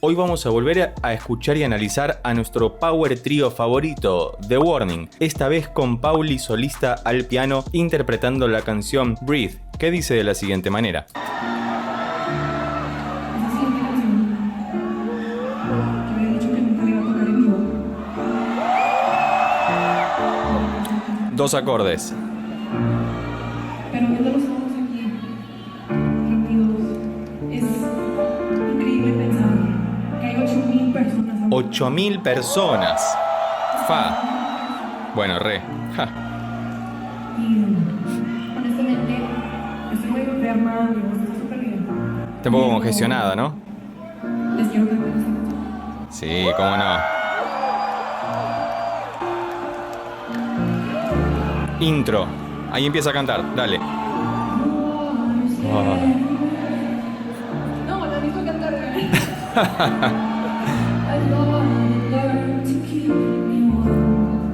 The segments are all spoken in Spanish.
Hoy vamos a volver a escuchar y analizar a nuestro power trio favorito, The Warning, esta vez con Pauli solista al piano interpretando la canción Breathe, que dice de la siguiente manera. Dos acordes. Pero viéndolos todos aquí reunidos, es increíble pensar que hay 8.000 personas. 8.000 personas. Fa. Bueno, re. Ja. Y honestamente, estoy muy enferma, mi voz está súper bien. Está un poco congestionada, ¿no? Les quiero cantar esta canción. Sí, cómo no. Intro. Ahí empieza a cantar. Dale. Oh. No, la misma cantar. I learned to keep me warm,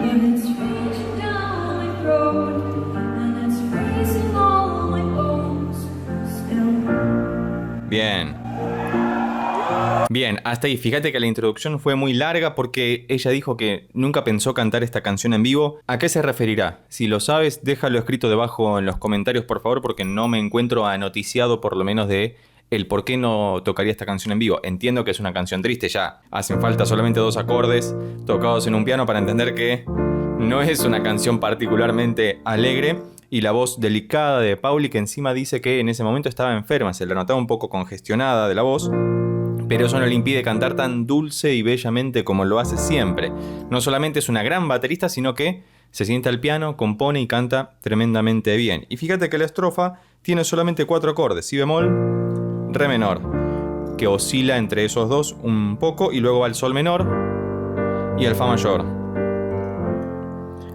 but it's reaching down my throat and it's freezing all my bones still. Bien. Bien, hasta ahí. Fíjate que la introducción fue muy larga porque ella dijo que nunca pensó cantar esta canción en vivo. ¿A qué se referirá? Si lo sabes, déjalo escrito debajo en los comentarios, por favor, porque no me encuentro anoticiado por lo menos de el por qué no tocaría esta canción en vivo. Entiendo que es una canción triste ya. Hacen falta solamente 2 acordes tocados en un piano para entender que no es una canción particularmente alegre. Y la voz delicada de Pauli, que encima dice que en ese momento estaba enferma. Se la notaba un poco congestionada de la voz. Pero eso no le impide cantar tan dulce y bellamente como lo hace siempre. No solamente es una gran baterista, sino que se sienta al piano, compone y canta tremendamente bien. Y fíjate que la estrofa tiene solamente 4 acordes: si bemol, re menor, que oscila entre esos dos un poco, y luego va al sol menor y al fa mayor.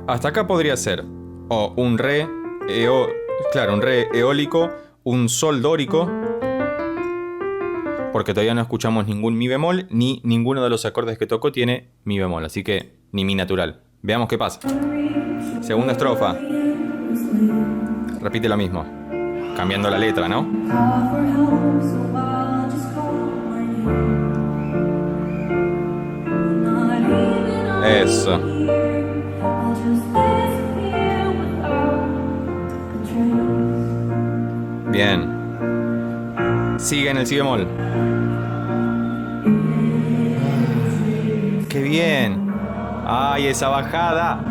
Hasta acá podría ser o un re, un re eólico, un sol dórico, porque todavía no escuchamos ningún mi bemol, ni ninguno de los acordes que tocó tiene mi bemol, así que ni mi natural. Veamos qué pasa. Segunda estrofa. Repite lo mismo, cambiando la letra, ¿no? Eso. Bien. Sigue en el si bemol. ¡Qué bien! ¡Ay, esa bajada!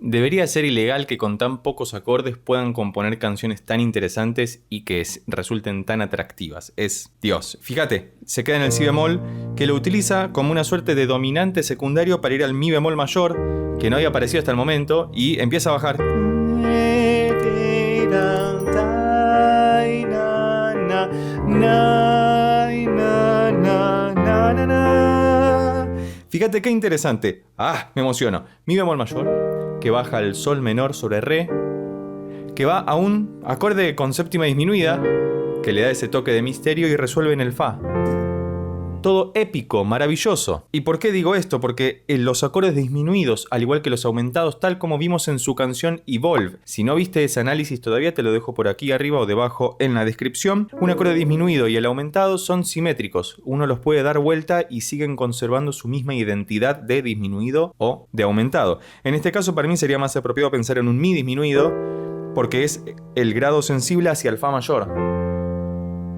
Debería ser ilegal que con tan pocos acordes puedan componer canciones tan interesantes y que resulten tan atractivas. Es Dios. Fíjate, se queda en el si bemol, que lo utiliza como una suerte de dominante secundario para ir al mi bemol mayor, que no había aparecido hasta el momento, y empieza a bajar. Fíjate qué interesante. Me emociono. Mi bemol mayor, que baja al sol menor sobre re, que va a un acorde con séptima disminuida, que le da ese toque de misterio y resuelve en el fa. Todo épico, maravilloso. ¿Y por qué digo esto? Porque los acordes disminuidos, al igual que los aumentados, tal como vimos en su canción Evolve. Si no viste ese análisis todavía, te lo dejo por aquí arriba o debajo en la descripción. Un acorde disminuido y el aumentado son simétricos. Uno los puede dar vuelta y siguen conservando su misma identidad de disminuido o de aumentado. En este caso, para mí sería más apropiado pensar en un mi disminuido, porque es el grado sensible hacia el fa mayor.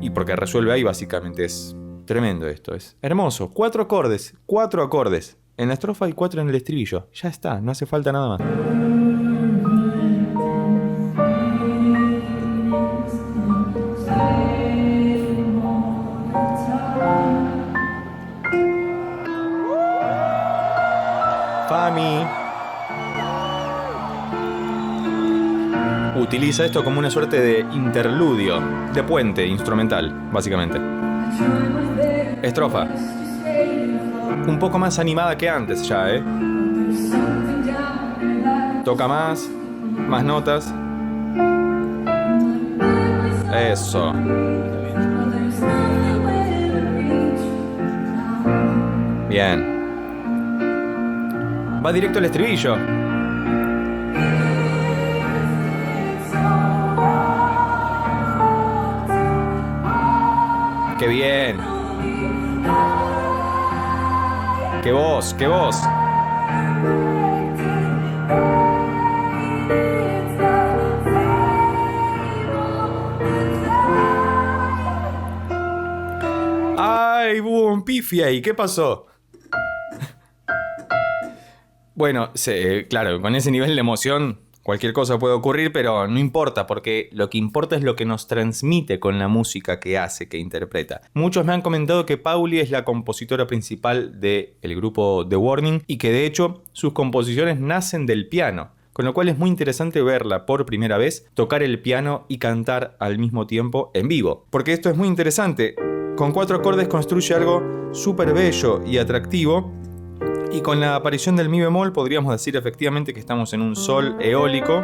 Y porque resuelve ahí, básicamente. Es tremendo esto, es hermoso. 4 acordes, 4 acordes. En la estrofa y 4 en el estribillo. Ya está, no hace falta nada más. Fami utiliza esto como una suerte de interludio, de puente instrumental, básicamente. Estrofa. Un poco más animada que antes ya, ¿eh? Toca más notas. Eso. Bien. Va directo al estribillo. qué bien! ¡Qué voz, qué voz! ¡Ay, hubo un pifi ahí! ¿Qué pasó? Bueno, claro, con ese nivel de emoción cualquier cosa puede ocurrir, pero no importa, porque lo que importa es lo que nos transmite con la música que hace, que interpreta. Muchos me han comentado que Pauli es la compositora principal del grupo The Warning y que de hecho sus composiciones nacen del piano, con lo cual es muy interesante verla por primera vez tocar el piano y cantar al mismo tiempo en vivo. Porque esto es muy interesante. Con 4 acordes construye algo súper bello y atractivo. Y con la aparición del mi bemol podríamos decir efectivamente que estamos en un sol eólico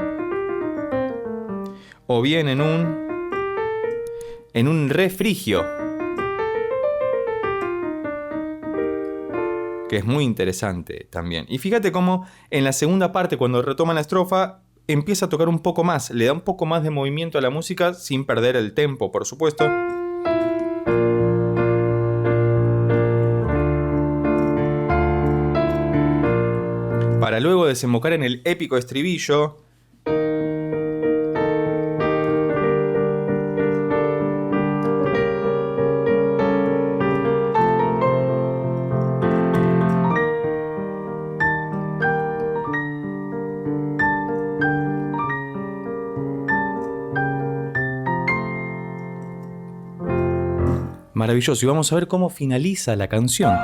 o bien en un re frigio, que es muy interesante también. Y fíjate cómo en la segunda parte, cuando retoma la estrofa, empieza a tocar un poco más, le da un poco más de movimiento a la música sin perder el tempo, por supuesto. Para luego desembocar en el épico estribillo. Maravilloso, y vamos a ver cómo finaliza la canción.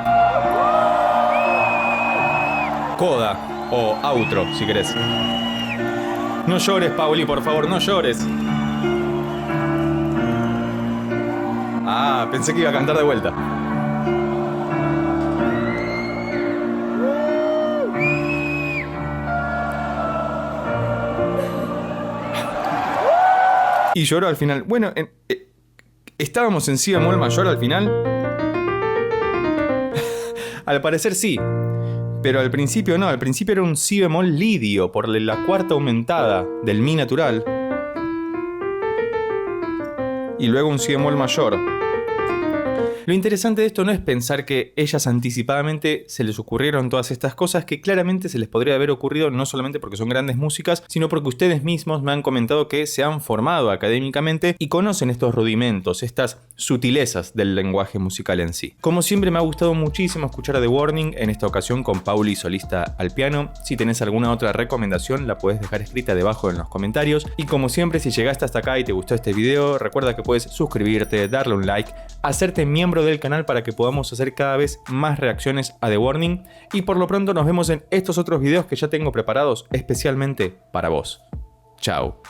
Coda. O outro, si querés. No llores, Pauli, por favor, no llores. Ah, pensé que iba a cantar de vuelta. Y lloró al final. Bueno, ¿estábamos en si bemol mayor al final? Al parecer sí. Pero al principio no, al principio era un si bemol lidio por la cuarta aumentada del mi natural. Y luego un si bemol mayor. Lo interesante de esto no es pensar que ellas anticipadamente se les ocurrieron todas estas cosas que claramente se les podría haber ocurrido no solamente porque son grandes músicas, sino porque ustedes mismos me han comentado que se han formado académicamente y conocen estos rudimentos, estas sutilezas del lenguaje musical en sí. Como siempre me ha gustado muchísimo escuchar a The Warning, en esta ocasión con Pauli solista al piano. Si tenés alguna otra recomendación la puedes dejar escrita debajo en los comentarios. Y como siempre, si llegaste hasta acá y te gustó este video, recuerda que puedes suscribirte, darle un like, hacerte miembro del canal para que podamos hacer cada vez más reacciones a The Warning. Y por lo pronto nos vemos en estos otros videos que ya tengo preparados especialmente para vos. Chao.